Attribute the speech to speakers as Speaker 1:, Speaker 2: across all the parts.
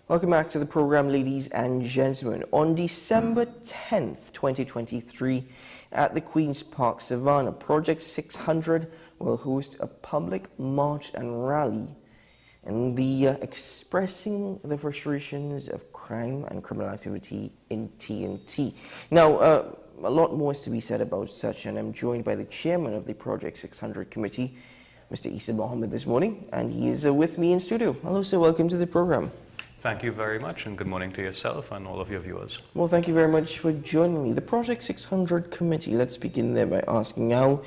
Speaker 1: Welcome back to the program, ladies and gentlemen. On December 10th, 2023, at the Queen's Park Savannah, Project 600 will host a public march and rally and expressing the frustrations of crime and criminal activity in TNT. Now, a lot more is to be said about such, and I'm joined by the chairman of the Project 600 committee, Mr. Mohammed, this morning, and he is with me in studio. Hello, sir. Welcome to the program.
Speaker 2: Thank you very much, and good morning to yourself and all of your viewers.
Speaker 1: Well, thank you very much for joining me. The Project 600 committee, let's begin there by asking how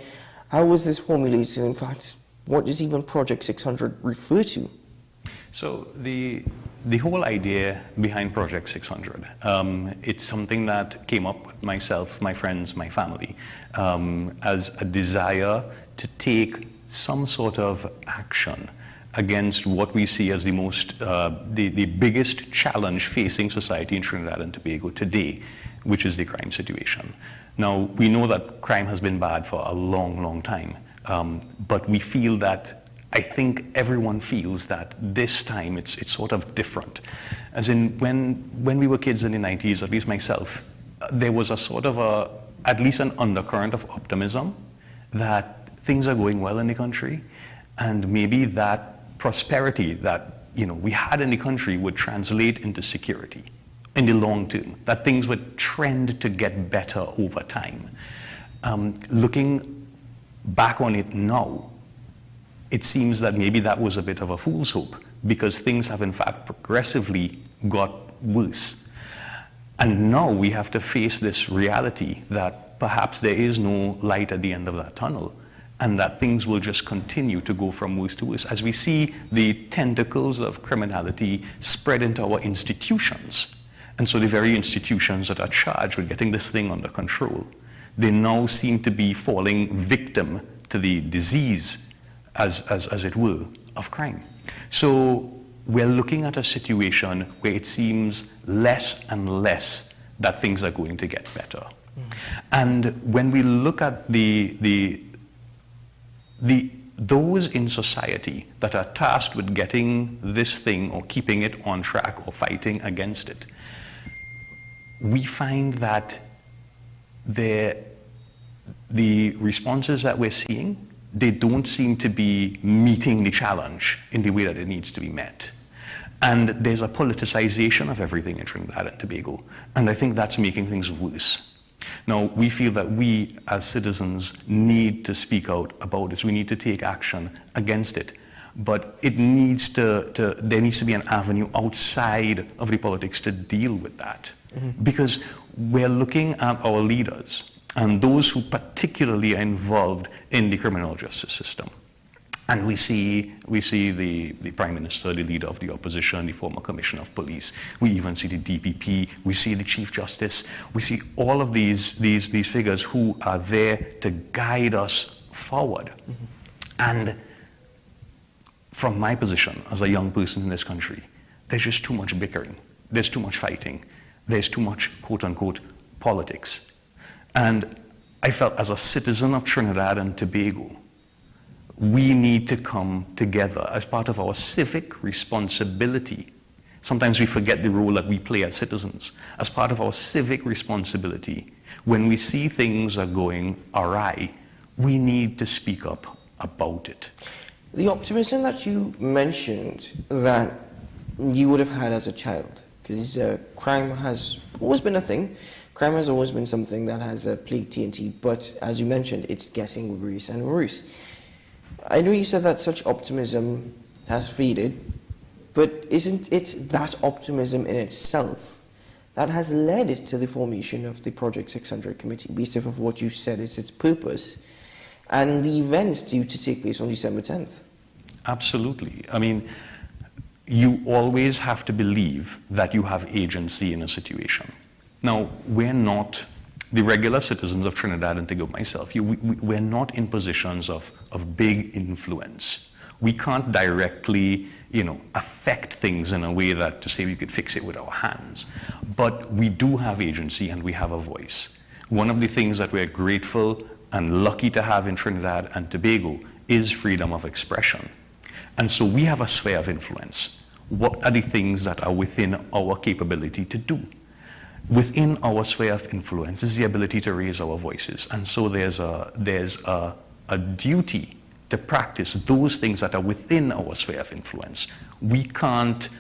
Speaker 1: was this formulated? In fact, what does even Project 600 refer to? So the
Speaker 2: whole idea behind Project 600, it's something that came up with myself, my friends, my family, as a desire to take some sort of action against what we see as the biggest challenge facing society in Trinidad and Tobago today, which is the crime situation. Now, we know that crime has been bad for a long, long time, but we feel that, I think everyone feels that this time it's sort of different. As in, when we were kids in the 90s, at least myself, there was a sort of at least an undercurrent of optimism that things are going well in the country, and maybe that prosperity that we had in the country would translate into security in the long term, that things would trend to get better over time. Looking back on it now, it seems that maybe that was a bit of a fool's hope, because things have in fact progressively got worse. And now we have to face this reality that perhaps there is no light at the end of that tunnel, and that things will just continue to go from worse to worse as we see the tentacles of criminality spread into our institutions. And so the very institutions that are charged with getting this thing under control, they now seem to be falling victim to the disease, as it were, of crime. So we're looking at a situation where it seems less and less that things are going to get better. And when we look at those in society that are tasked with getting this thing or keeping it on track or fighting against it, we find that the responses that we're seeing, they don't seem to be meeting the challenge in the way that it needs to be met. And there's a politicization of everything in Trinidad and Tobago, and I think that's making things worse. Now, we feel that we as citizens need to speak out about this. We need to take action against it. But it needs there needs to be an avenue outside of the politics to deal with that. Mm-hmm. Because we're looking at our leaders and those who particularly are involved in the criminal justice system. And we see the Prime Minister, the leader of the opposition, the former Commissioner of Police. We even see the DPP. We see the Chief Justice. We see all of these figures who are there to guide us forward. Mm-hmm. And from my position as a young person in this country, there's just too much bickering. There's too much fighting. There's too much, quote-unquote, politics. And I felt as a citizen of Trinidad and Tobago, we need to come together as part of our civic responsibility. Sometimes we forget the role that we play as citizens. As part of our civic responsibility, when we see things are going awry, we need to speak up about it.
Speaker 1: The optimism that you mentioned that you would have had as a child, because crime has always been a thing. Crime has always been something that has plagued TNT, but as you mentioned, it's getting worse and worse. I know you said that such optimism has faded, but isn't it that optimism in itself that has led it to the formation of the Project 600 committee, based off of what you said, it's its purpose, and the events due to take place on December 10th?
Speaker 2: Absolutely. I mean, you always have to believe that you have agency in a situation. Now, we're not the regular citizens of Trinidad and Tobago, myself, we're not in positions of big influence. We can't directly, affect things in a way that to say we could fix it with our hands. But we do have agency and we have a voice. One of the things that we're grateful and lucky to have in Trinidad and Tobago is freedom of expression. And so we have a sphere of influence. what are the things that are within our capability to do. Within our sphere of influence is the ability to raise our voices. And so there's a duty to practice those things that are within our sphere of influence. We can't,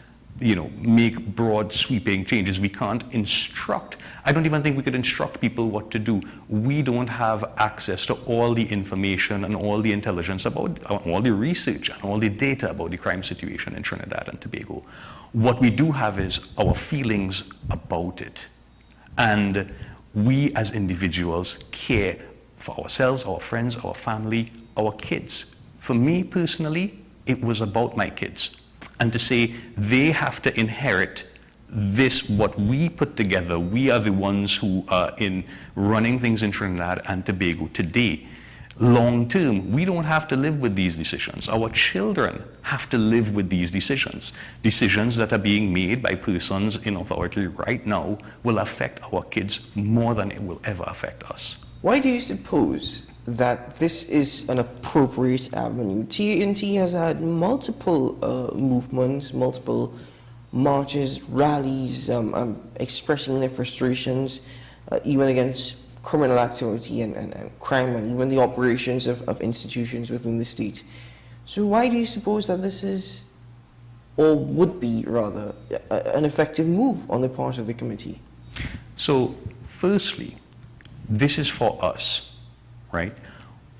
Speaker 2: make broad sweeping changes. We can't instruct. I don't even think we could instruct people what to do. We don't have access to all the information and all the intelligence about, all the research and all the data about the crime situation in Trinidad and Tobago. What we do have is our feelings about it. And we as individuals care for ourselves, our friends, our family, our kids. For me personally, it was about my kids. And to say they have to inherit this, what we put together. We are the ones who are in running things in Trinidad and Tobago today. Long term, we don't have to live with these decisions. Our children have to live with these decisions. Decisions that are being made by persons in authority right now will affect our kids more than it will ever affect us.
Speaker 1: Why do you suppose that this is an appropriate avenue? TNT has had multiple movements, multiple marches, rallies, expressing their frustrations, even against criminal activity and crime, and even the operations of institutions within the state. So why do you suppose that this is, or would be rather, an effective move on the part of the committee?
Speaker 2: So firstly, this is for us, right?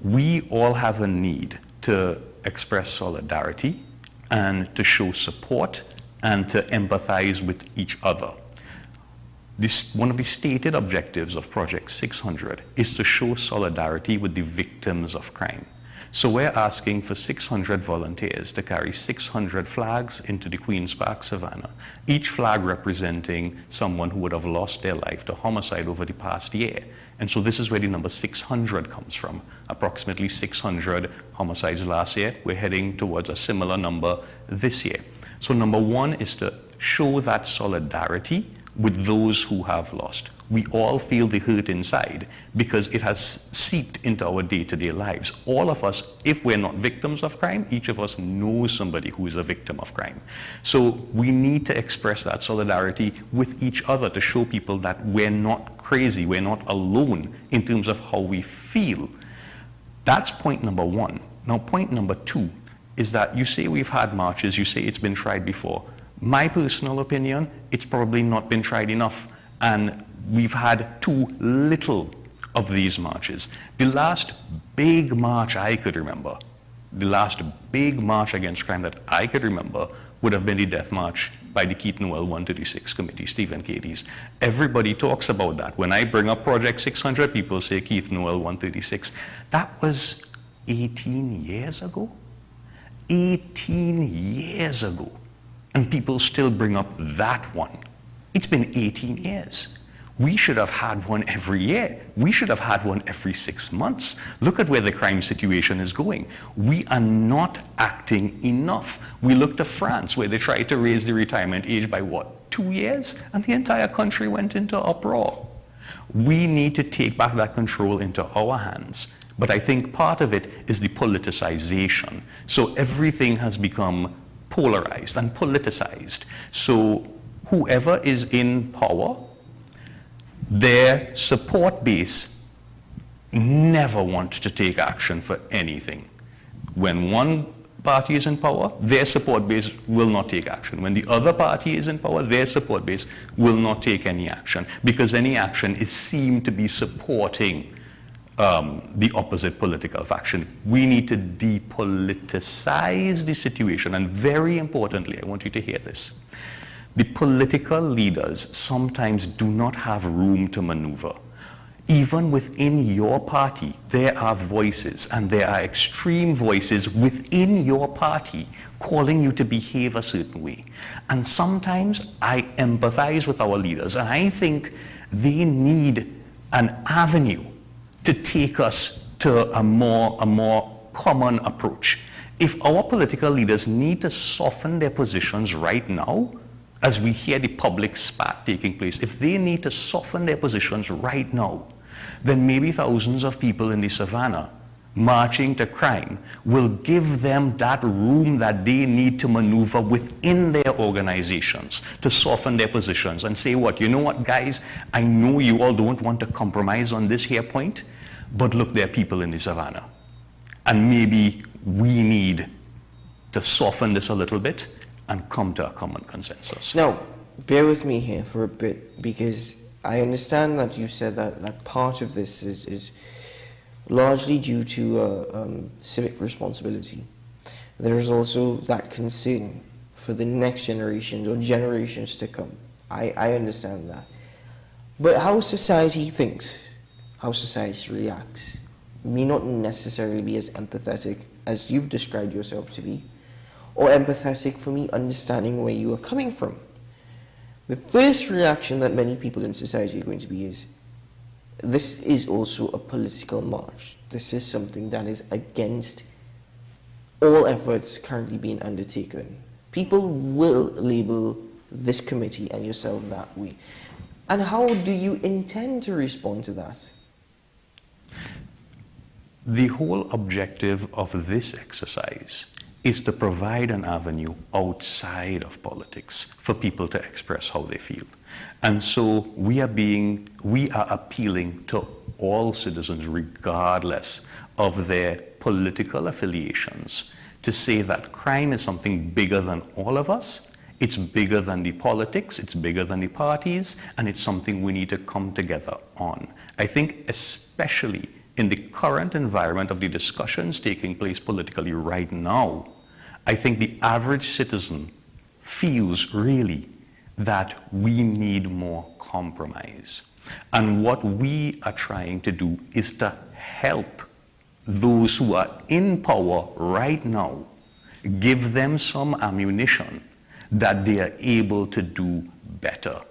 Speaker 2: We all have a need to express solidarity and to show support and to empathize with each other. One of the stated objectives of Project 600 is to show solidarity with the victims of crime. So we're asking for 600 volunteers to carry 600 flags into the Queen's Park Savannah, each flag representing someone who would have lost their life to homicide over the past year. And so this is where the number 600 comes from. Approximately 600 homicides last year. We're heading towards a similar number this year. So number one is to show that solidarity with those who have lost. We all feel the hurt inside because it has seeped into our day-to-day lives. All of us, if we're not victims of crime, each of us knows somebody who is a victim of crime. So we need to express that solidarity with each other to show people that we're not crazy, we're not alone in terms of how we feel. That's point number one. Now, point number two is that you say we've had marches, you say it's been tried before. My personal opinion, it's probably not been tried enough, and we've had too little of these marches. The last big march I could remember, the last big march against crime that I could remember would have been the death march by the Ketan Shah 136 committee, Stephen Cadiz. Everybody talks about that. When I bring up Project 600, people say Ketan Shah 136. That was 18 years ago. 18 years ago. And people still bring up that one. It's been 18 years. We should have had one every year. We should have had one every 6 months. Look at where the crime situation is going. We are not acting enough. We look to France, where they tried to raise the retirement age by what, 2 years? And the entire country went into uproar. We need to take back that control into our hands. But I think part of it is the politicization. So everything has become polarized and politicized. So whoever is in power, their support base never wants to take action for anything. When one party is in power, their support base will not take action. When the other party is in power, their support base will not take any action, because any action is seen to be supporting the opposite political faction. We need to depoliticize the situation. And very importantly, I want you to hear this. The political leaders sometimes do not have room to maneuver. Even within your party, there are voices, and there are extreme voices within your party calling you to behave a certain way. And sometimes I empathize with our leaders, and I think they need an avenue to take us to a more common approach. If our political leaders need to soften their positions right now, as we hear the public spat taking place, if they need to soften their positions right now, then maybe thousands of people in the savannah marching to crime will give them that room that they need to maneuver within their organizations to soften their positions and say, what, you know what, guys, I know you all don't want to compromise on this here point, but look, there are people in the savannah. And maybe we need to soften this a little bit and come to a common consensus.
Speaker 1: Now, bear with me here for a bit, because I understand that you said that part of this is largely due to civic responsibility. There is also that concern for the next generations or generations to come. I understand that. But how society thinks, how society reacts, may not necessarily be as empathetic as you've described yourself to be, or empathetic for me understanding where you are coming from. The first reaction that many people in society are going to be is, this is also a political march. This is something that is against all efforts currently being undertaken. People will label this committee and yourself that way. And how do you intend to respond to that?
Speaker 2: The whole objective of this exercise is to provide an avenue outside of politics for people to express how they feel. And so we are appealing to all citizens, regardless of their political affiliations, to say that crime is something bigger than all of us. It's bigger than the politics, it's bigger than the parties, and it's something we need to come together on. I think especially in the current environment of the discussions taking place politically right now, I think the average citizen feels really that we need more compromise. And what we are trying to do is to help those who are in power right now, give them some ammunition that they are able to do better.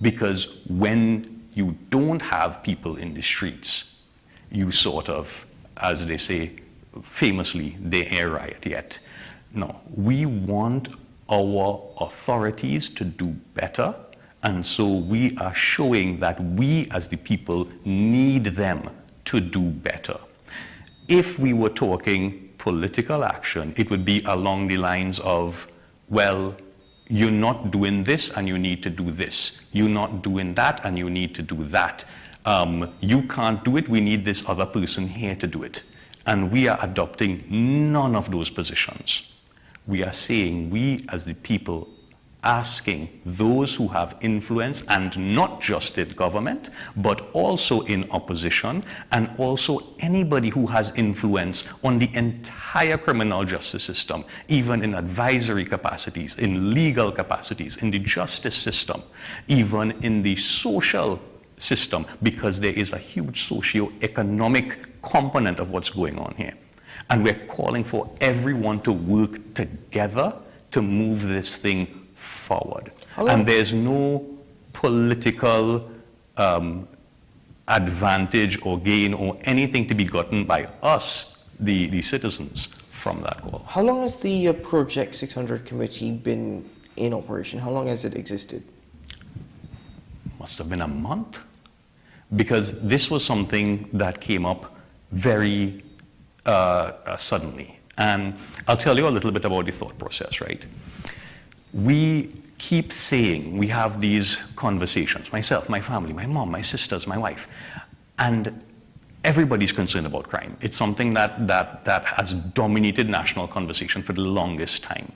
Speaker 2: Because when you don't have people in the streets, you sort of, as they say famously, they ain't riot yet. No, we want our authorities to do better, and so we are showing that we as the people need them to do better. If we were talking political action, it would be along the lines of, well, you're not doing this and you need to do this. You're not doing that and you need to do that. You can't do it, we need this other person here to do it. And we are adopting none of those positions. We are saying, we as the people, asking those who have influence, and not just in government, but also in opposition, and also anybody who has influence on the entire criminal justice system, even in advisory capacities, in legal capacities, in the justice system, even in the social system, because there is a huge socio-economic component of what's going on here. And we're calling for everyone to work together to move this thing forward. And there's no political advantage or gain or anything to be gotten by us, the citizens, from that call.
Speaker 1: How long has the Project 600 committee been in operation? How long has it existed?
Speaker 2: Must have been a month, because this was something that came up very suddenly. And I'll tell you a little bit about the thought process, right? We keep saying, we have these conversations, myself, my family, my mom, my sisters, my wife, and everybody's concerned about crime. It's something that has dominated national conversation for the longest time.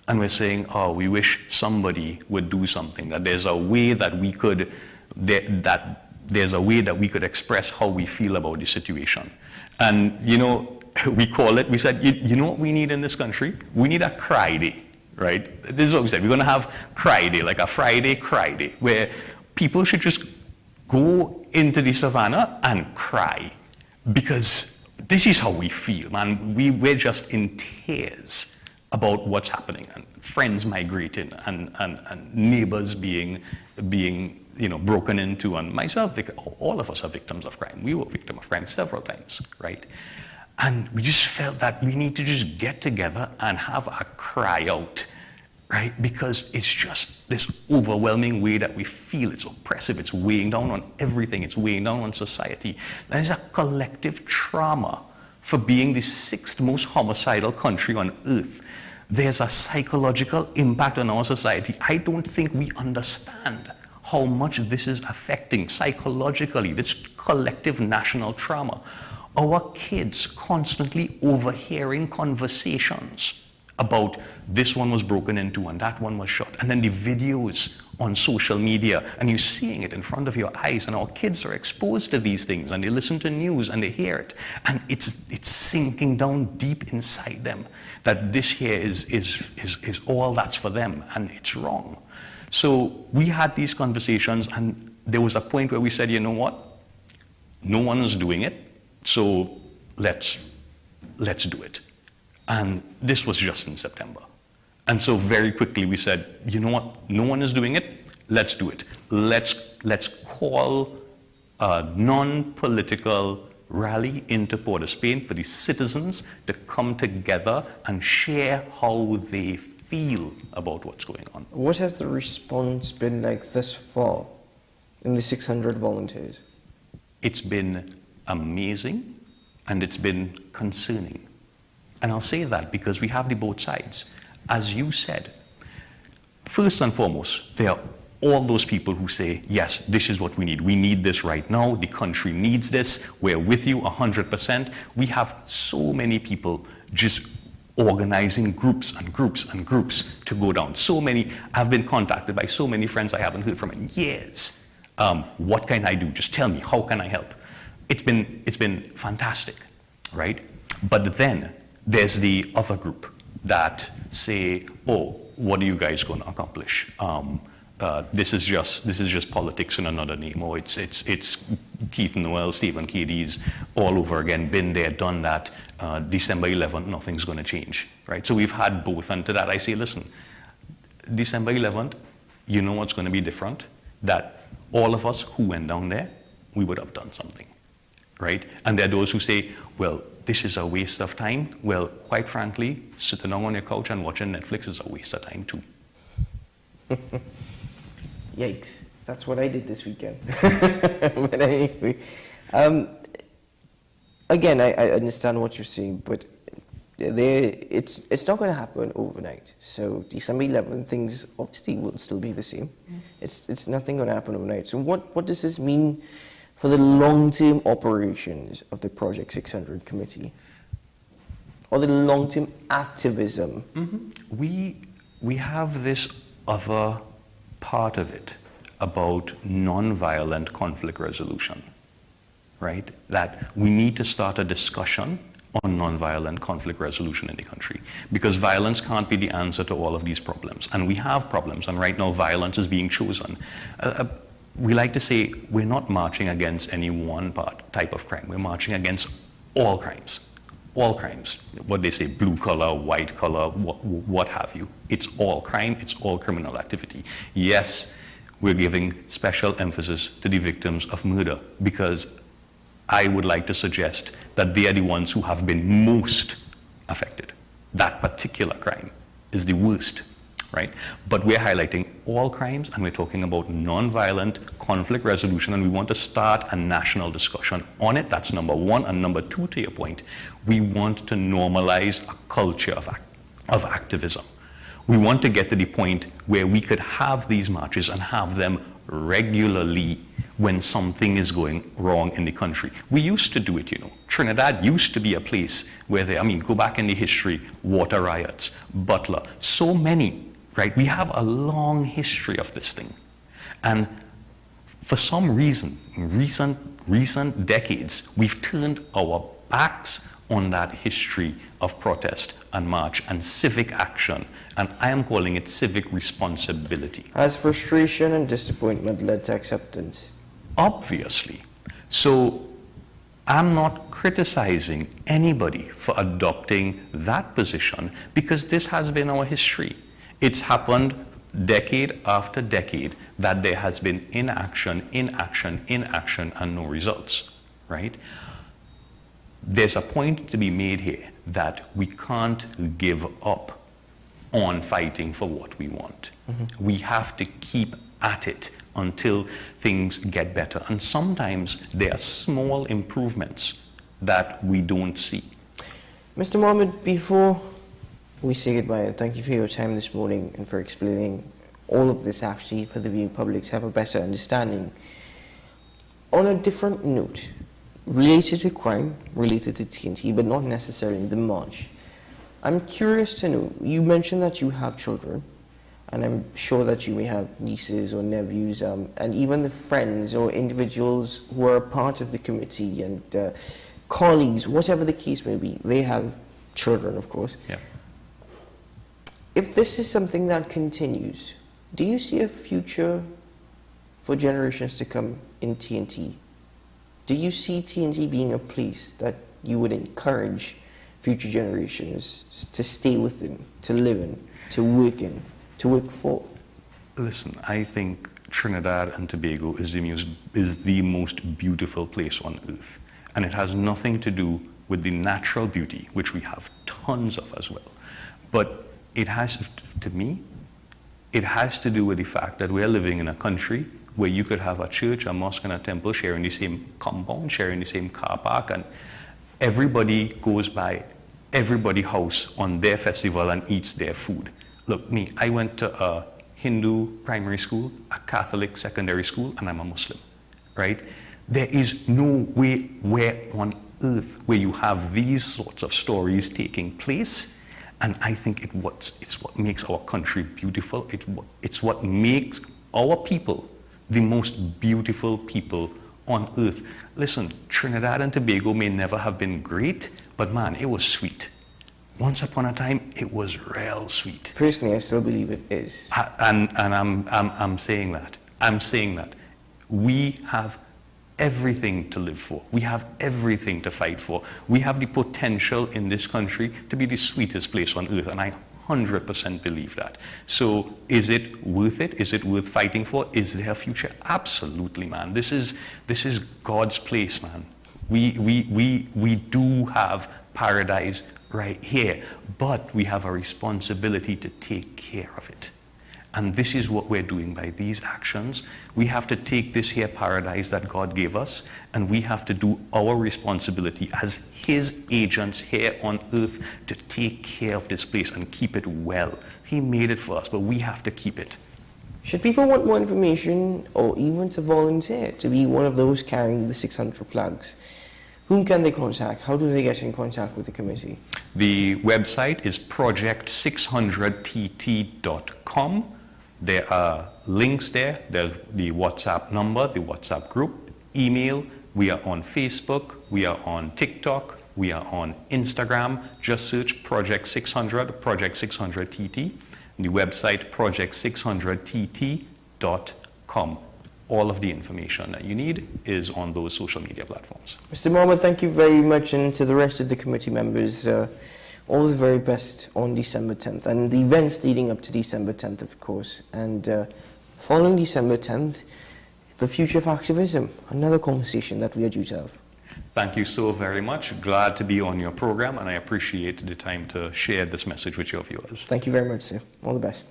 Speaker 2: And we're saying, oh, we wish somebody would do something, that there's a way that we could, there's a way that we could express how we feel about the situation. And, you know, we said, you know what we need in this country? We need a cry day, right? This is what we said. We're going to have cry day, like a Friday cry day, where people should just go into the savannah and cry. Because this is how we feel, man. We're just in tears about what's happening, and friends migrating, and neighbors being broken into, and myself, all of us are victims of crime. We were victims of crime several times, right? And we just felt that we need to just get together and have a cry out, right? Because it's just this overwhelming way that we feel. It's oppressive. It's weighing down on everything. It's weighing down on society. There is a collective trauma for being the 6th most homicidal country on earth. There's a psychological impact on our society. I don't think we understand how much this is affecting psychologically, this collective national trauma. Our kids constantly overhearing conversations about this one was broken into and that one was shot, and then the videos on social media, and you're seeing it in front of your eyes, and our kids are exposed to these things, and they listen to news and they hear it, and it's sinking down deep inside them that this here is all that's for them, and it's wrong. So we had these conversations, and there was a point where we said, you know what, no one is doing it, so let's do it. And this was just in September. And so very quickly we said, you know what, no one is doing it, let's do it. Let's call a non-political rally into Port of Spain for the citizens to come together and share how they feel about what's going on.
Speaker 1: What has the response been like thus far in the 600 volunteers?
Speaker 2: It's been amazing, and it's been concerning. And I'll say that because we have the both sides. As you said, first and foremost, there are all those people who say, yes, this is what we need. We need this right now. The country needs this. We're with you 100%. We have so many people just organizing groups and groups and groups to go down. So many, I've been contacted by so many friends I haven't heard from in years. What can I do? Just tell me, how can I help? It's been fantastic, right? But then there's the other group that say, oh, what are you guys going to accomplish? This is just politics in another name. Or it's Keith Noel, Stephen Cadiz, all over again, been there, done that. December 11th, nothing's going to change, right? So we've had both, and to that I say, listen, December 11th, you know what's going to be different? That all of us who went down there, we would have done something, right? And there are those who say, well, this is a waste of time. Well, quite frankly, sitting down on your couch and watching Netflix is a waste of time too.
Speaker 1: Yikes. That's what I did this weekend. But anyway, again, I understand what you're saying, but it's not going to happen overnight. So December 11th, things obviously will still be the same. It's nothing going to happen overnight. So what does this mean for the long-term operations of the Project 600 committee, or the long-term activism?
Speaker 2: We have this other part of it about non-violent conflict resolution, right? That we need to start a discussion on non-violent conflict resolution in the country, because violence can't be the answer to all of these problems, and we have problems, and right now violence is being chosen. We like to say we're not marching against any one type of crime. We're marching against all crimes. All crimes. What they say, blue collar, white collar, what have you. It's all crime, it's all criminal activity. Yes, we're giving special emphasis to the victims of murder, because I would like to suggest that they are the ones who have been most affected. That particular crime is the worst. Right? But we're highlighting all crimes, and we're talking about non-violent conflict resolution, and we want to start a national discussion on it. That's number one. And number two, to your point, we want to normalize a culture of activism. We want to get to the point where we could have these marches and have them regularly when something is going wrong in the country. We used to do it, you know. Trinidad used to be a place where go back in the history, water riots, Butler, so many. Right? We have a long history of this thing. And for some reason, in recent decades, we've turned our backs on that history of protest and march and civic action. And I am calling it civic responsibility.
Speaker 1: Has frustration and disappointment led to acceptance?
Speaker 2: Obviously. So I'm not criticizing anybody for adopting that position, because this has been our history. It's happened decade after decade that there has been inaction, and no results, right? There's a point to be made here that we can't give up on fighting for what we want. We have to keep at it until things get better. And sometimes there are small improvements that we don't see.
Speaker 1: Mr. Mohammed, before we say goodbye, and thank you for your time this morning and for explaining all of this actually for the viewing public to have a better understanding. On a different note, related to crime, related to TNT, but not necessarily the march, I'm curious to know, you mentioned that you have children, and I'm sure that you may have nieces or nephews, and even the friends or individuals who are part of the committee and colleagues, whatever the case may be, they have children, of course.
Speaker 2: Yeah.
Speaker 1: If this is something that continues, do you see a future for generations to come in TNT? Do you see TNT being a place that you would encourage future generations to stay within, to live in, to work for?
Speaker 2: Listen, I think Trinidad and Tobago is the most beautiful place on earth. And it has nothing to do with the natural beauty, which we have tons of as well. But it has, to me, it has to do with the fact that we are living in a country where you could have a church, a mosque, and a temple sharing the same compound, sharing the same car park, and everybody goes by everybody's house on their festival and eats their food. Look, me, I went to a Hindu primary school, a Catholic secondary school, and I'm a Muslim, right? There is no way where on earth where you have these sorts of stories taking place, and I think it's what makes our country beautiful. It's what makes our people the most beautiful people on earth. Listen, Trinidad and Tobago may never have been great, but man, it was sweet. Once upon a time, it was real sweet.
Speaker 1: Personally, I still believe it is.
Speaker 2: And I'm saying that. I'm saying that. We have everything to live for. We have everything to fight for. We have the potential in this country to be the sweetest place on earth, and I 100% believe that. So is it worth it? Is it worth fighting for? Is there a future? Absolutely, man. This is God's place, man. We do have paradise right here, but we have a responsibility to take care of it. And this is what we're doing by these actions. We have to take this here paradise that God gave us, and we have to do our responsibility as His agents here on earth to take care of this place and keep it well. He made it for us, but we have to keep it.
Speaker 1: Should people want more information or even to volunteer to be one of those carrying the 600 flags, whom can they contact? How do they get in contact with the committee?
Speaker 2: The website is project600tt.com. There are links there. There's the WhatsApp number, the WhatsApp group, email. We are on Facebook. We are on TikTok. We are on Instagram. Just search Project 600, Project 600 TT. The website project600tt.com. All of the information that you need is on those social media platforms.
Speaker 1: Mr. Mohammed, thank you very much, and to the rest of the committee members, all the very best on December 10th and the events leading up to December 10th, of course. And following December 10th, the future of activism, another conversation that we are due to have.
Speaker 2: Thank you so very much. Glad to be on your program, and I appreciate the time to share this message with your viewers.
Speaker 1: Thank you very much, sir. All the best.